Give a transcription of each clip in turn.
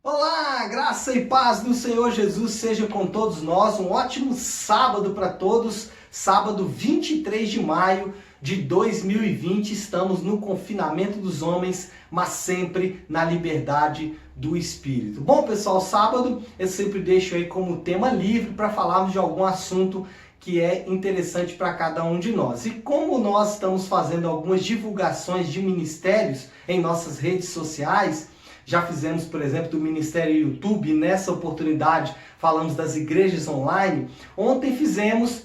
Olá, graça e paz do Senhor Jesus seja com todos nós. Um ótimo sábado para todos. Sábado 23 de maio de 2020. Estamos no confinamento dos homens, mas sempre na liberdade do Espírito. Bom, pessoal, sábado eu sempre deixo aí como tema livre para falarmos de algum assunto que é interessante para cada um de nós. E como nós estamos fazendo algumas divulgações de ministérios em nossas redes sociais, já fizemos, por exemplo, do Ministério YouTube, nessa oportunidade falamos das igrejas online. Ontem fizemos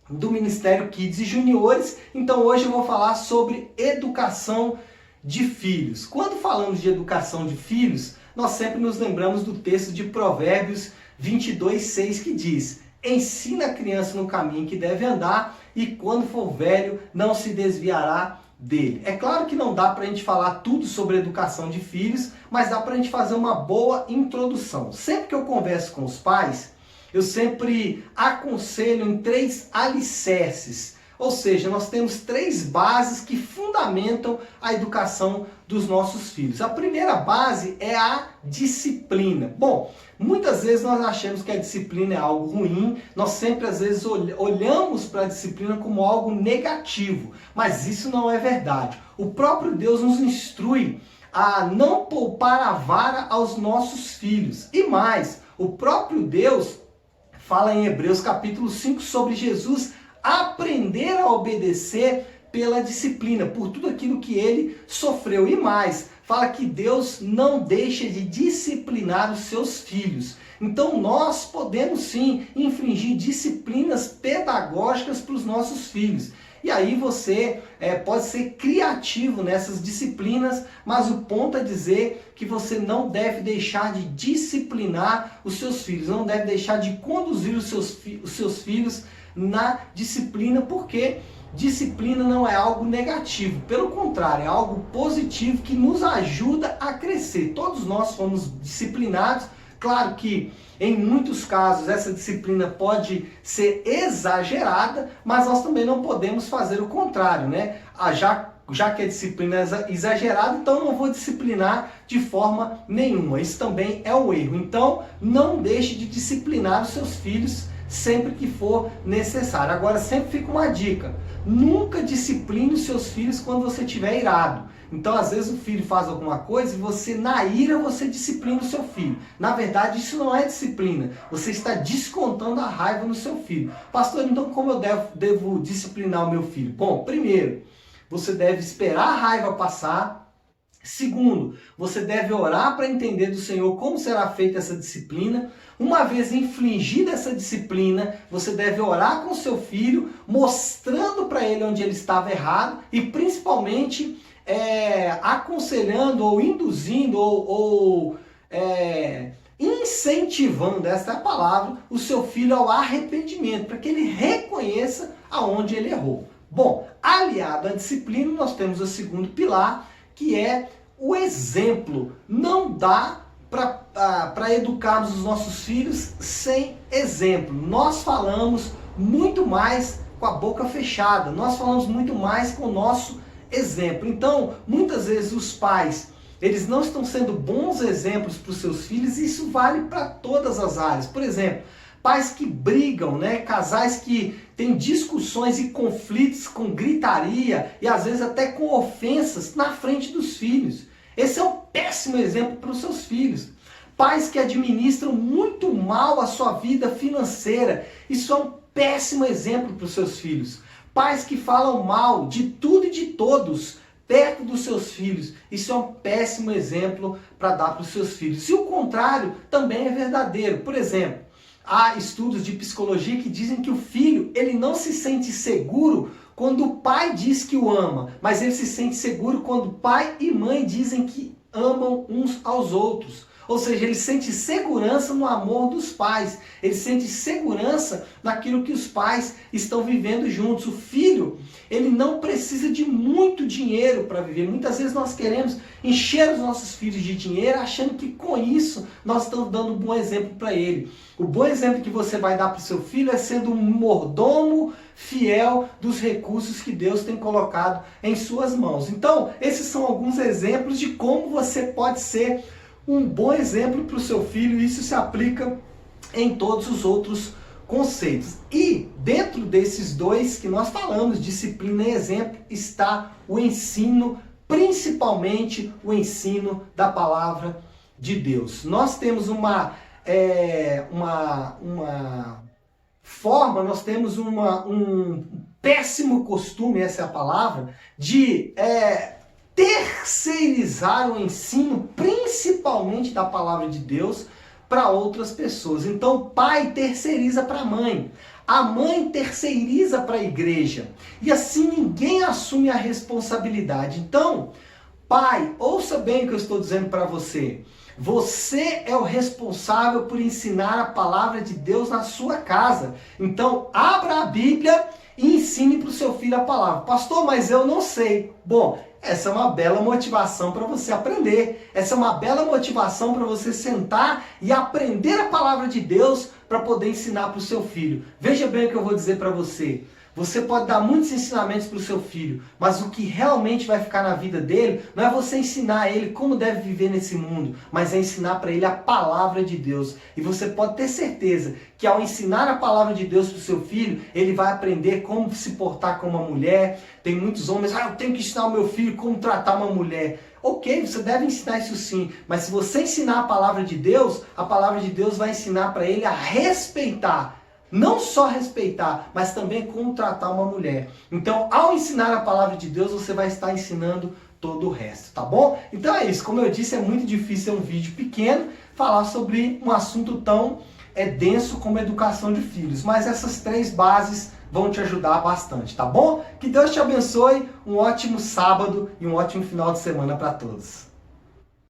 do Ministério Kids e Juniores, então hoje eu vou falar sobre educação de filhos. Quando falamos de educação de filhos, nós sempre nos lembramos do texto de Provérbios 22:6 que diz: ensina a criança no caminho que deve andar e quando for velho não se desviará dele. É claro que não dá para a gente falar tudo sobre educação de filhos, mas dá para a gente fazer uma boa introdução. Sempre que eu converso com os pais, eu sempre aconselho em 3 alicerces. Ou seja, nós temos 3 bases que fundamentam a educação dos nossos filhos. A primeira base é a disciplina. Bom, muitas vezes nós achamos que a disciplina é algo ruim, nós sempre às vezes olhamos para a disciplina como algo negativo, mas isso não é verdade. O próprio Deus nos instrui a não poupar a vara aos nossos filhos. E mais, o próprio Deus fala em Hebreus capítulo 5 sobre Jesus aprender a obedecer pela disciplina, por tudo aquilo que ele sofreu. E mais, fala que Deus não deixa de disciplinar os seus filhos. Então nós podemos sim infringir disciplinas pedagógicas para os nossos filhos. E aí você pode ser criativo nessas disciplinas, mas o ponto é dizer que você não deve deixar de disciplinar os seus filhos, não deve deixar de conduzir os seus filhos na disciplina, porque disciplina não é algo negativo, pelo contrário, é algo positivo que nos ajuda a crescer. Todos nós fomos disciplinados. Claro que em muitos casos essa disciplina pode ser exagerada, mas nós também não podemos fazer o contrário, né? Já que a disciplina é exagerada, então eu não vou disciplinar de forma nenhuma. Isso também é um erro. Então não deixe de disciplinar os seus filhos sempre que for necessário. Agora sempre fica uma dica: nunca discipline os seus filhos quando você estiver irado. Então às vezes o filho faz alguma coisa e você, na ira, você disciplina o seu filho. Na verdade isso não é disciplina, você está descontando a raiva no seu filho. Pastor, então como eu devo disciplinar o meu filho? Bom, primeiro, você deve esperar a raiva passar. Segundo, você deve orar para entender do Senhor como será feita essa disciplina. Uma vez infligida essa disciplina, você deve orar com seu filho, mostrando para ele onde ele estava errado e principalmente aconselhando ou induzindo ou incentivando, essa é a palavra, o seu filho ao arrependimento, para que ele reconheça aonde ele errou. Bom, aliado à disciplina, nós temos o segundo pilar, que é o exemplo. Não dá para educarmos os nossos filhos sem exemplo. Nós falamos muito mais com a boca fechada, nós falamos muito mais com o nosso exemplo. Então, muitas vezes os pais, eles não estão sendo bons exemplos para os seus filhos, e isso vale para todas as áreas. Por exemplo, pais que brigam, né? Casais que têm discussões e conflitos com gritaria e às vezes até com ofensas na frente dos filhos. Esse é um péssimo exemplo para os seus filhos. Pais que administram muito mal a sua vida financeira. Isso é um péssimo exemplo para os seus filhos. Pais que falam mal de tudo e de todos perto dos seus filhos. Isso é um péssimo exemplo para dar para os seus filhos. E o contrário também é verdadeiro. Por exemplo, há estudos de psicologia que dizem que o filho, ele não se sente seguro quando o pai diz que o ama, mas ele se sente seguro quando pai e mãe dizem que amam uns aos outros. Ou seja, ele sente segurança no amor dos pais, ele sente segurança naquilo que os pais estão vivendo juntos. O filho, ele não precisa de muito dinheiro para viver. Muitas vezes nós queremos encher os nossos filhos de dinheiro, achando que com isso nós estamos dando um bom exemplo para ele. O bom exemplo que você vai dar para o seu filho é sendo um mordomo fiel dos recursos que Deus tem colocado em suas mãos. Então, esses são alguns exemplos de como você pode ser um bom exemplo para o seu filho. Isso se aplica em todos os outros conceitos. E dentro desses dois que nós falamos, disciplina e exemplo, está o ensino, principalmente o ensino da palavra de Deus. Nós temos uma forma, nós temos um péssimo costume, essa é a palavra, de terceirizar o ensino, principalmente da palavra de Deus, para outras pessoas. Então o pai terceiriza para a mãe terceiriza para a igreja, e assim ninguém assume a responsabilidade. Então, pai, ouça bem o que eu estou dizendo para você. Você é o responsável por ensinar a palavra de Deus na sua casa. Então, abra a Bíblia e ensine para o seu filho a palavra. Pastor, mas eu não sei. Bom, essa é uma bela motivação para você aprender. Essa é uma bela motivação para você sentar e aprender a palavra de Deus para poder ensinar para o seu filho. Veja bem o que eu vou dizer para você. Você pode dar muitos ensinamentos para o seu filho, mas o que realmente vai ficar na vida dele não é você ensinar ele como deve viver nesse mundo, mas é ensinar para ele a palavra de Deus. E você pode ter certeza que ao ensinar a palavra de Deus para o seu filho, ele vai aprender como se portar com uma mulher. Tem muitos homens, eu tenho que ensinar o meu filho como tratar uma mulher. Ok, você deve ensinar isso sim, mas se você ensinar a palavra de Deus vai ensinar para ele a respeitar. Não só respeitar, mas também como tratar uma mulher. Então, ao ensinar a palavra de Deus, você vai estar ensinando todo o resto, tá bom? Então é isso, como eu disse, é muito difícil um vídeo pequeno falar sobre um assunto tão denso como a educação de filhos. Mas essas 3 bases vão te ajudar bastante, tá bom? Que Deus te abençoe, um ótimo sábado e um ótimo final de semana para todos.